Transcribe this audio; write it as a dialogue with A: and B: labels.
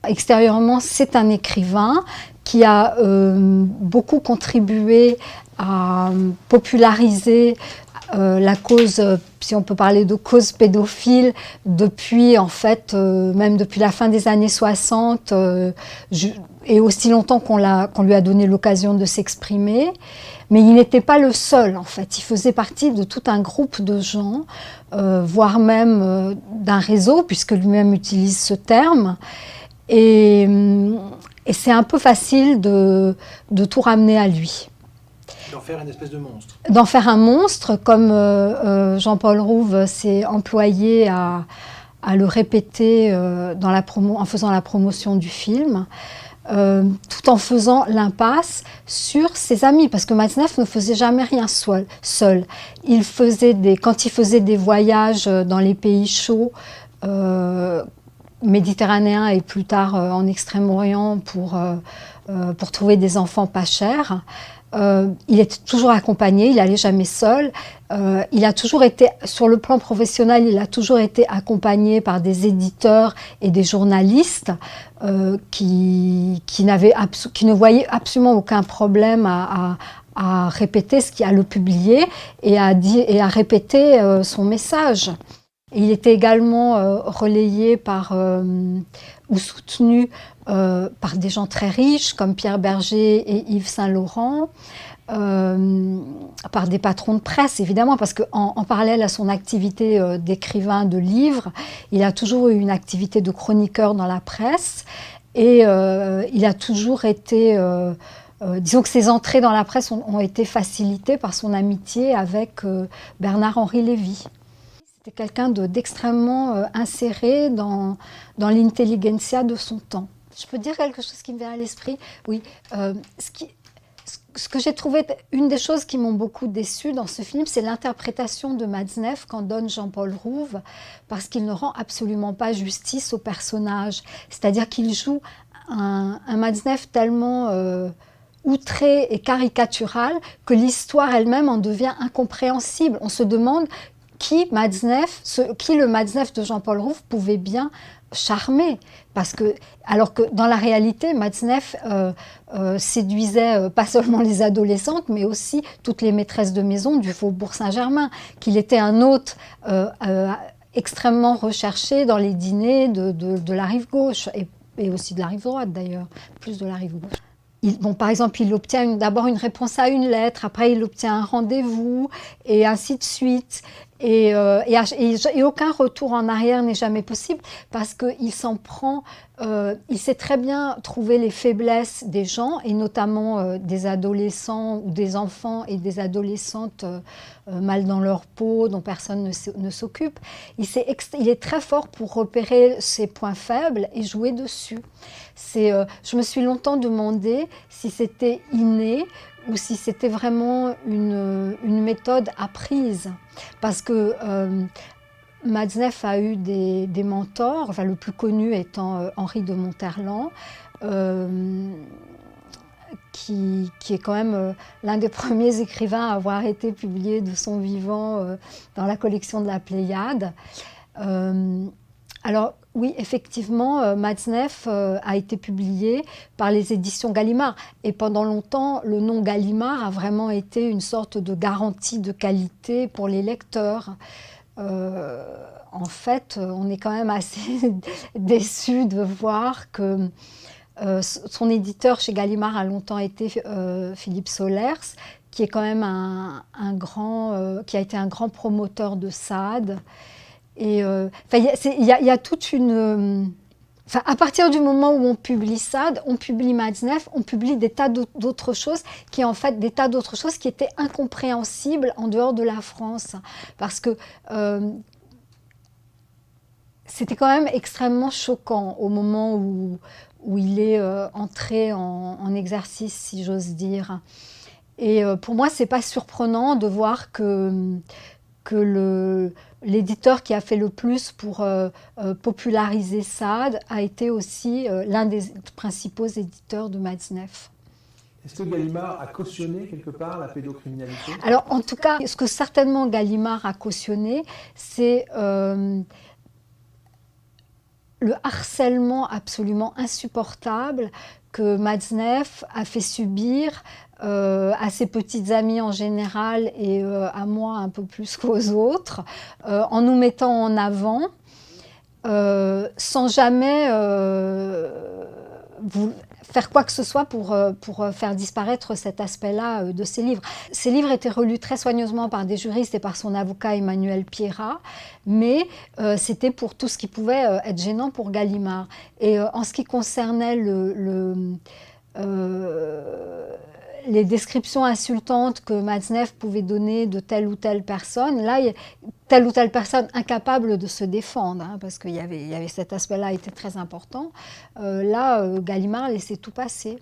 A: Extérieurement, c'est un écrivain qui a beaucoup contribué à populariser la cause, si on peut parler de cause pédophile, depuis en fait, même depuis la fin des années 60, et aussi longtemps qu'on lui a donné l'occasion de s'exprimer. Mais il n'était pas le seul en fait, il faisait partie de tout un groupe de gens, voire même d'un réseau, puisque lui-même utilise ce terme. Et c'est un peu facile de tout ramener à lui.
B: D'en faire une espèce de monstre.
A: D'en faire un monstre, comme Jean-Paul Rouve s'est employé à le répéter en faisant la promotion du film, tout en faisant l'impasse sur ses amis, parce que Matzneff ne faisait jamais rien seul. Quand il faisait des voyages dans les pays chauds, méditerranéens et plus tard en Extrême-Orient pour trouver des enfants pas chers, il était toujours accompagné, il n'allait jamais seul. Il a toujours été, sur le plan professionnel, il a toujours été accompagné par des éditeurs et des journalistes qui ne voyaient absolument aucun problème à répéter à le publier et à répéter son message. Et il était également relayé ou soutenu par des gens très riches comme Pierre Berger et Yves Saint-Laurent, par des patrons de presse évidemment, parce qu'en parallèle à son activité d'écrivain de livres, il a toujours eu une activité de chroniqueur dans la presse et il a toujours été... disons que ses entrées dans la presse ont été facilitées par son amitié avec Bernard-Henri Lévy. C'était quelqu'un d'extrêmement inséré dans l'intelligentsia de son temps. Je peux dire quelque chose qui me vient à l'esprit? Oui. Ce que j'ai trouvé, une des choses qui m'ont beaucoup déçue dans ce film, c'est l'interprétation de Matzneff qu'en donne Jean-Paul Rouve, parce qu'il ne rend absolument pas justice au personnage. C'est-à-dire qu'il joue un Matzneff tellement... outré et caricatural que l'histoire elle-même en devient incompréhensible. On se demande qui le Matzneff de Jean-Paul Rouve pouvait bien charmer. Alors que dans la réalité, Matzneff séduisait pas seulement les adolescentes, mais aussi toutes les maîtresses de maison du Faubourg Saint-Germain, qu'il était un hôte extrêmement recherché dans les dîners de la rive gauche, et aussi de la rive droite d'ailleurs, plus de la rive gauche. Par exemple, il obtient d'abord une réponse à une lettre, après il obtient un rendez-vous, et ainsi de suite. Et aucun retour en arrière n'est jamais possible, parce qu'il s'en prend, il sait très bien trouver les faiblesses des gens, et notamment des adolescents ou des enfants et des adolescentes mal dans leur peau, dont personne ne s'occupe. Il est très fort pour repérer ses points faibles et jouer dessus. Je me suis longtemps demandé si c'était inné ou si c'était vraiment une méthode apprise. Parce que Matzneff a eu des mentors, enfin, le plus connu étant Henri de Monterland, qui est quand même l'un des premiers écrivains à avoir été publié de son vivant dans la collection de la Pléiade. Alors oui, effectivement, Matzneff a été publié par les éditions Gallimard. Et pendant longtemps, le nom Gallimard a vraiment été une sorte de garantie de qualité pour les lecteurs. En fait, on est quand même assez déçus de voir que son éditeur chez Gallimard a longtemps été Philippe Solers, qui est quand même qui a été un grand promoteur de Sade. Et il y a toute une... à partir du moment où on publie Sade, on publie Matzneff, on publie des tas d'autres choses qui étaient incompréhensibles en dehors de la France. Parce que c'était quand même extrêmement choquant au moment où il est entré en exercice, si j'ose dire. Et pour moi, c'est pas surprenant de voir que l'éditeur qui a fait le plus pour populariser Sade a été aussi l'un des principaux éditeurs de Matzneff.
B: Est-ce que Gallimard a cautionné quelque part la pédocriminalité?
A: Alors en tout cas, ce que certainement Gallimard a cautionné, c'est le harcèlement absolument insupportable que Matzneff a fait subir à ses petites amies en général et à moi un peu plus qu'aux autres, en nous mettant en avant, sans jamais faire quoi que ce soit pour faire disparaître cet aspect-là de ses livres. Ces livres étaient relus très soigneusement par des juristes et par son avocat Emmanuel Pierrat, mais c'était pour tout ce qui pouvait être gênant pour Gallimard. Et en ce qui concernait les descriptions insultantes que Matzneff pouvait donner de telle ou telle personne, là, telle ou telle personne incapable de se défendre, hein, parce qu'il y avait cet aspect-là était très important, là, Gallimard laissait tout passer.